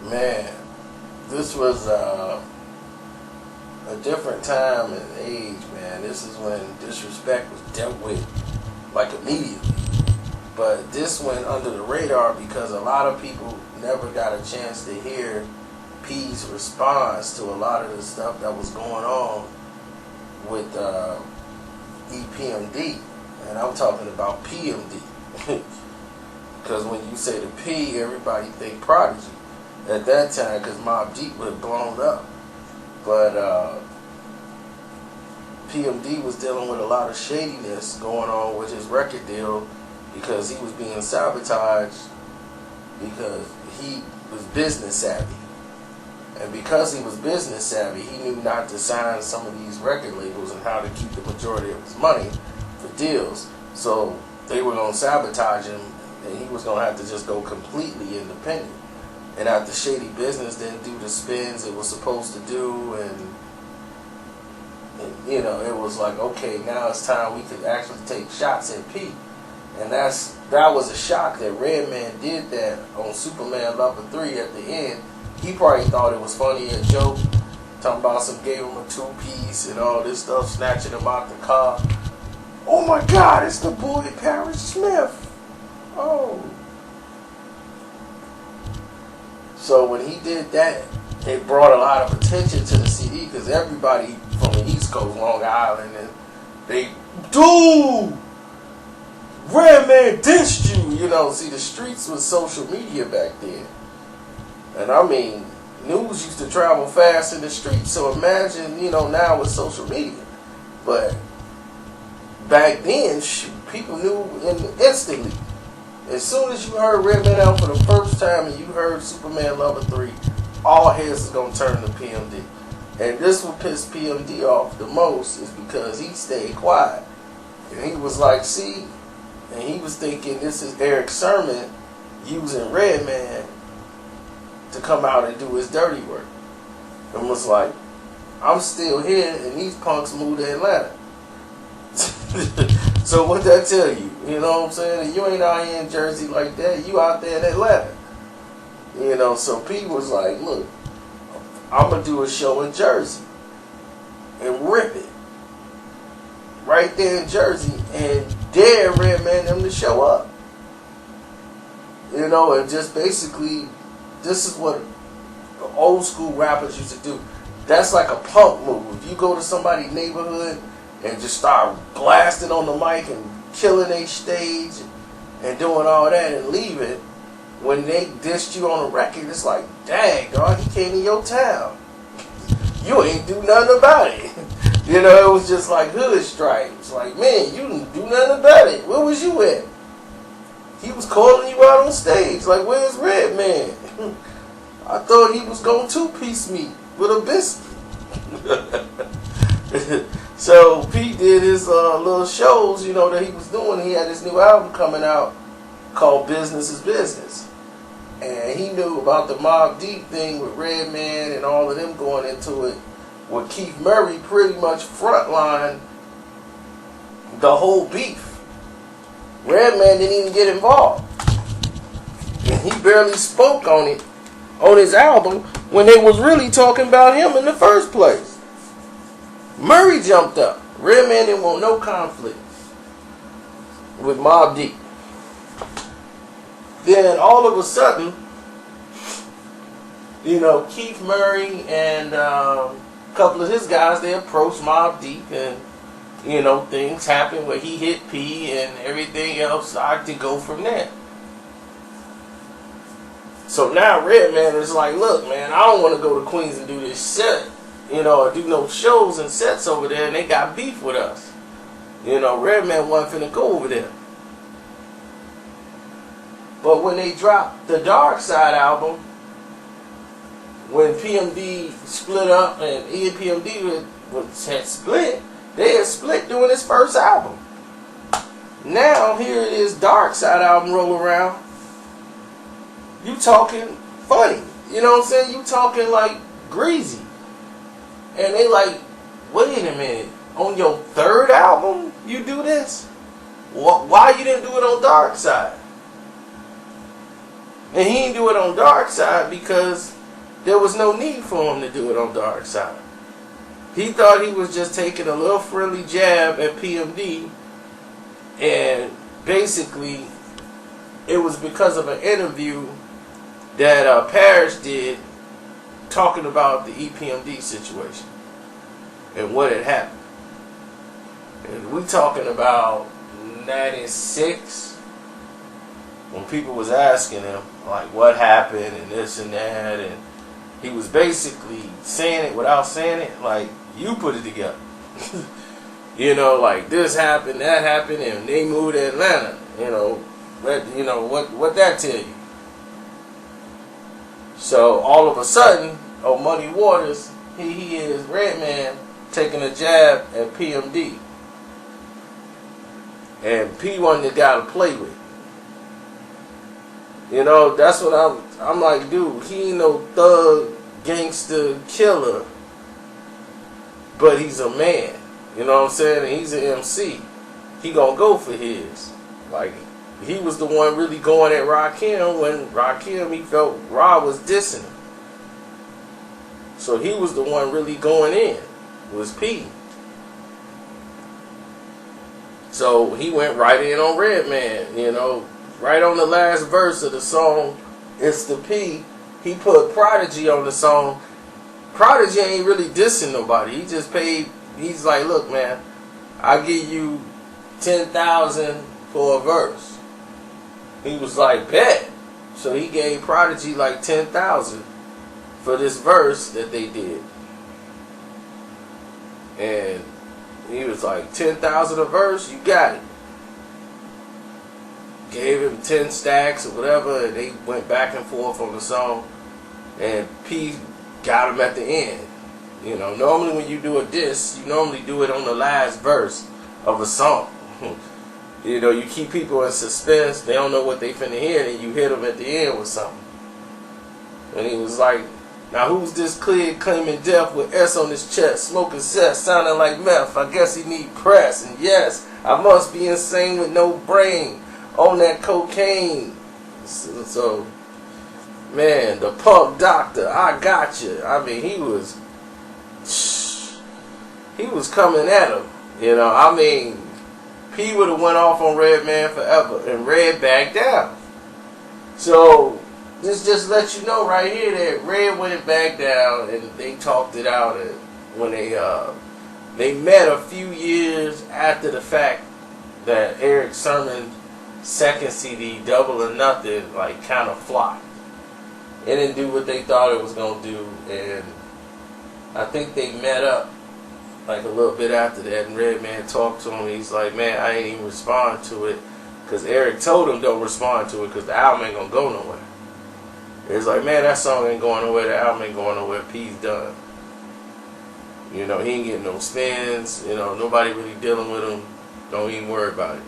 Man, this was a different time and age, man. This is when disrespect was dealt with like immediately. But this went under the radar because a lot of people never got a chance to hear P's response to a lot of the stuff that was going on with EPMD. And I'm talking about PMD. Because when you say the P, everybody think Prodigy at that time, because Mobb Deep was blown up. But PMD was dealing with a lot of shadiness going on with his record deal because he was being sabotaged because he was business savvy. And because he was business savvy, he knew not to sign some of these record labels and how to keep the majority of his money for deals. So they were going to sabotage him, and he was going to have to just go completely independent. And after Shady Business didn't do the spins it was supposed to do, and you know, it was like, okay, now it's time we could actually take shots at P. And that was a shock that Redman did that on Superman Lover 3 at the end. He probably thought it was funny, a joke, talking about some gave him a 2-piece and all this stuff, snatching him out the car. Oh my God, it's the boy Parrish Smith. Oh. So when he did that, it brought a lot of attention to the CD because everybody from the East Coast, Long Island, and they, dude, Redman dissed you. You know, see, the streets was social media back then. And I mean, news used to travel fast in the streets. So imagine, you know, now with social media. But back then, people knew instantly. As soon as you heard Redman out for the first time and you heard Superman Lover 3, all heads is going to turn to PMD. And this what pissed PMD off the most is because he stayed quiet. And he was like, see, and he was thinking this is Eric Sermon using Redman to come out and do his dirty work. And was like, I'm still here and these punks moved to Atlanta. So what that tell you? You know what I'm saying? And you ain't out here in Jersey like that. You out there in Atlanta. You know, so P was like, look, I'm going to do a show in Jersey and rip it. Right there in Jersey and dare Redman them to show up. You know, and just basically, this is what the old school rappers used to do. That's like a punk move. If you go to somebody's neighborhood and just start blasting on the mic and killing their stage and doing all that and leaving, when they dissed you on the record, it's like, dang, dog, he came to your town. You ain't do nothing about it. You know, it was just like hood stripes. Like, man, you didn't do nothing about it. Where was you at? He was calling you out on stage. Like, where's Redman? I thought he was going 2-piece meat with a biscuit. So Pete did his little shows, you know, that he was doing. He had his new album coming out called Business is Business. And he knew about the Mobb Deep thing with Redman and all of them going into it. With Keith Murray pretty much frontline the whole beef. Redman didn't even get involved. And he barely spoke on it on his album when they was really talking about him in the first place. Murray jumped up. Redman didn't want no conflict with Mobb Deep. Then all of a sudden, you know, Keith Murray and a couple of his guys, they approached Mobb Deep, and you know, things happened where he hit P and everything else started to go from there. So now Redman is like, look, man, I don't want to go to Queens and do this set, you know, or do no shows and sets over there, and they got beef with us. You know, Redman wasn't finna go over there. But when they dropped the Dark Side album, when PMD split up and EPMD had split, they had split doing his first album. Now here it is, Dark Side album roll around. You talking funny. You know what I'm saying? You talking like greasy. And they like, wait a minute, on your third album you do this? Why you didn't do it on Dark Side? And he didn't do it on Dark Side because there was no need for him to do it on Dark Side. He thought he was just taking a little friendly jab at PMD, and basically it was because of an interview that Parrish did talking about the EPMD situation and what had happened. And we talking about 96, when people was asking him like what happened and this and that, and he was basically saying it without saying it, like, you put it together. You know, like, this happened, that happened, and they moved to Atlanta. What that tell you? So all of a sudden, Muddy Waters, he is Redman taking a jab at PMD. And P wasn't the guy to play with. You know, that's what I'm like, dude, he ain't no thug, gangster, killer, but he's a man. You know what I'm saying? And he's an MC. He gonna go for his. Like, he was the one really going at Rakim when Rakim, he felt Ra was dissing him. So he was the one really going in, was P. So he went right in on Redman, you know. Right on the last verse of the song, It's the P, he put Prodigy on the song. Prodigy ain't really dissing nobody. He just paid, he's like, look, man, I'll give you 10,000 for a verse. He was like, bet. So he gave Prodigy like 10,000 for this verse that they did. And he was like, 10,000 a verse, you got it. Gave him 10 stacks or whatever, and they went back and forth on the song. And P got him at the end. You know, normally when you do a diss, you normally do it on the last verse of a song. You know, you keep people in suspense. They don't know what they finna hear, and you hit them at the end with something. And he was like, now who's this kid claiming death with S on his chest, smoking cess, sounding like meth? I guess he need press. And yes, I must be insane with no brain on that cocaine. So man, the punk doctor, I got you. I mean, he was coming at him. You know, I mean, P would have went off on Redman forever, and Red backed down. So this just let you know right here that Red went back down, and they talked it out. And when they met a few years after the fact that Eric Sermon's second CD, Double or Nothing, like kind of flopped. It didn't do what they thought it was gonna do, and I think they met up like a little bit after that, and Redman talked to him. He's like, man, I ain't even respond to it because Eric told him don't respond to it because the album ain't gonna go nowhere. It's like, man, that song ain't going nowhere, the album ain't going nowhere, P's done. You know, he ain't getting no spins, you know, nobody really dealing with him, don't even worry about it.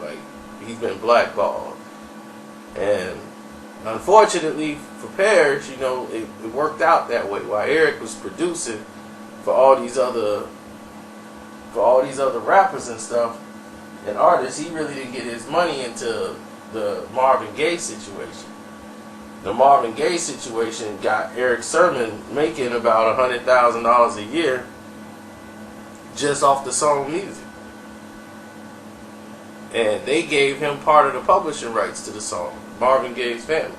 Like, he's been blackballed. And unfortunately for Parrish, you know, it worked out that way. While Eric was producing for all these other rappers and stuff and artists, he really didn't get his money into the Marvin Gaye situation. The Marvin Gaye situation got Eric Sermon making about $100,000 a year just off the song music. And they gave him part of the publishing rights to the song, Marvin Gaye's family,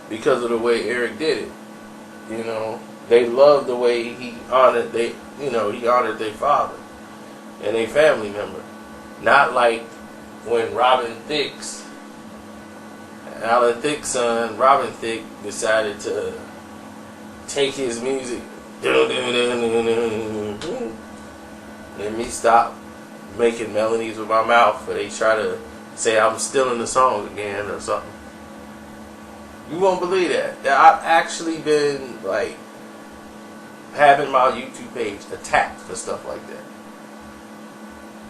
because of the way Eric did it. You know, they loved the way he honored he honored their father and their family member. Not like when Alan Thicke's son, Robin Thicke, decided to take his music, let me stop making melodies with my mouth, or they try to say I'm still in the song again or something. You won't believe that. I've actually been like having my YouTube page attacked for stuff like that.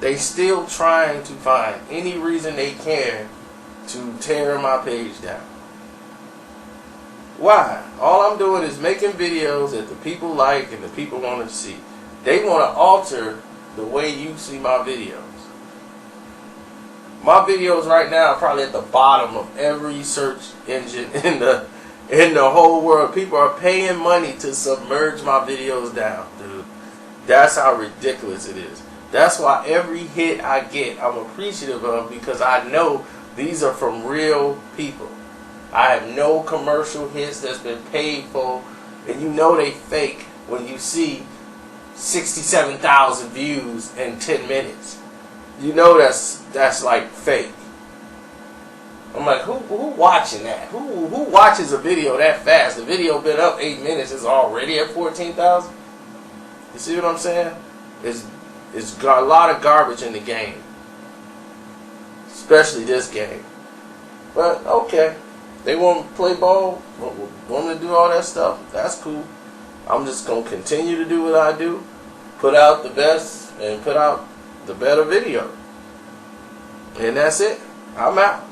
They still trying to find any reason they can to tear my page down. Why? All I'm doing is making videos that the people like and the people want to see. They want to alter the way you see my videos. My videos right now are probably at the bottom of every search engine in the whole world. People are paying money to submerge my videos down, dude. That's how ridiculous it is. That's why every hit I get, I'm appreciative of, because I know these are from real people. I have no commercial hits that's been paid for, and you know they fake when you see 67,000 views in 10 minutes. You know that's like fake. I'm like, who watching that? Who watches a video that fast? The video been up 8 minutes, is already at 14,000. You see what I'm saying? It's got a lot of garbage in the game, especially this game. But okay, they want to play ball, want to do all that stuff. That's cool. I'm just gonna continue to do what I do, put out the best and put out the better video, and that's it. I'm out.